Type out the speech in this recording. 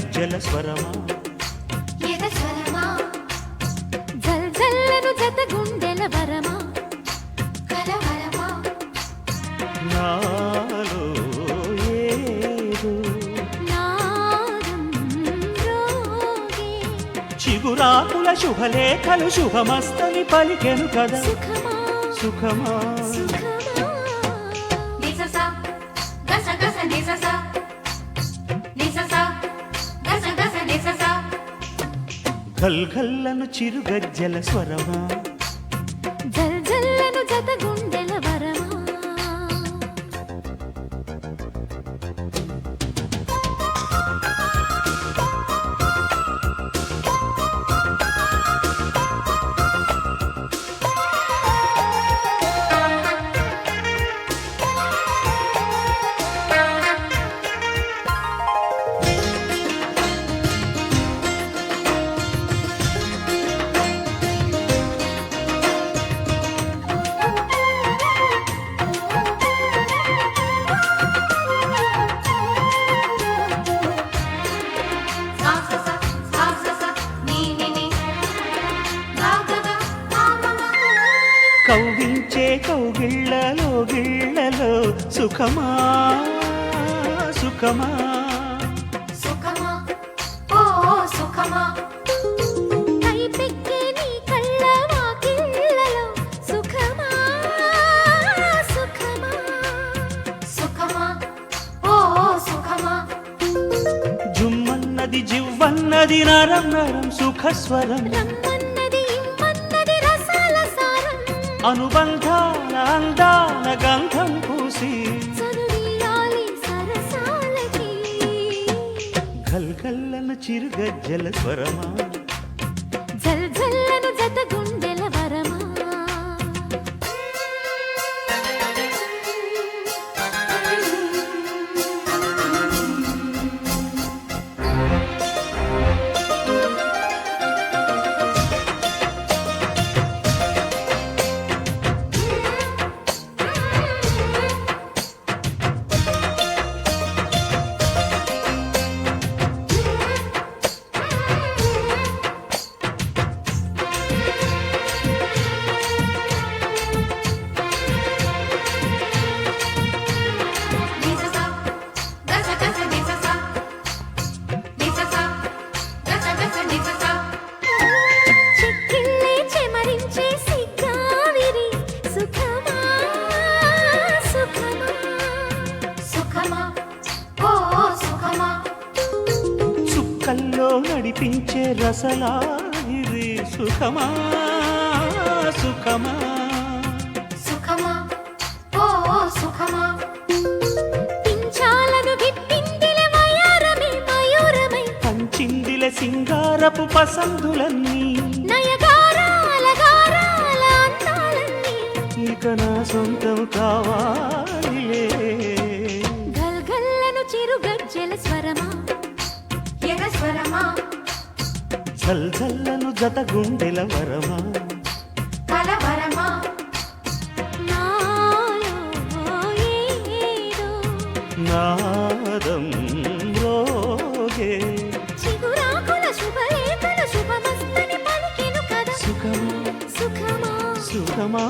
చిరుగజ్జల స్వరమా జల్జల్లను జత గుండెల వరమా నాలో ఏదో నాదం రోగే చిగురాకుల శుభలేఖలు శుభమస్తని పలికెను కదా సుఖమా సుఖమా గల్గల్లను చిరుగజ్జల స్వరమా జల్జల్లను జత గుండెల వరమా కౌగించే కౌగిళ్ళలో గిళ్ళలో సుఖమా సుఖమా సుఖమా ఓ సుఖమా కైపెక్కే నీ కళ్ళ వాకిళ్ళలో సుఖమా సుఖమా సుఖమా ఓ సుఖమా జుమ్మన్నది జివ్వన్నది నరం నరం సుఖస్వరం రమ్మన్నది ఇమ్మన్నది రసాల సారం అనుబంధాల అందాల గంధం పూసి చదువియాలి సరసాలకి గల్గల్లను చిరుగజ్జల స్వరమా జల్జల్లను జత గుండెల వరమా చిక్కిళ్ళే చెమరించే సిగ్గావిరి సుఖమా సుఖమా సుఖమా ఓ సుఖమా చుక్కల్లో నడిపించే రసలాహిరి సుఖమా సుఖమా సుఖమా ఓ సుఖమా పింఛాలను గిప్పిందిల మయూరమే మయూరమై పంచిందిల సింగారపు పసందులన్నీ నయగారాల గారాల అందాలన్నీ ఇక నా సొంతం కావాలిలే గల్గల్లను చిరుగజ్జల స్వరమా స్వరమా జల్జల్లను జత గుండెల వరమా కలవరమా నాలో ఏదో నాదం రోగే చిగురాకుల శుభలేఖల శుభమస్తని పలికెను కదా సుఖమా సుఖమా సుఖమా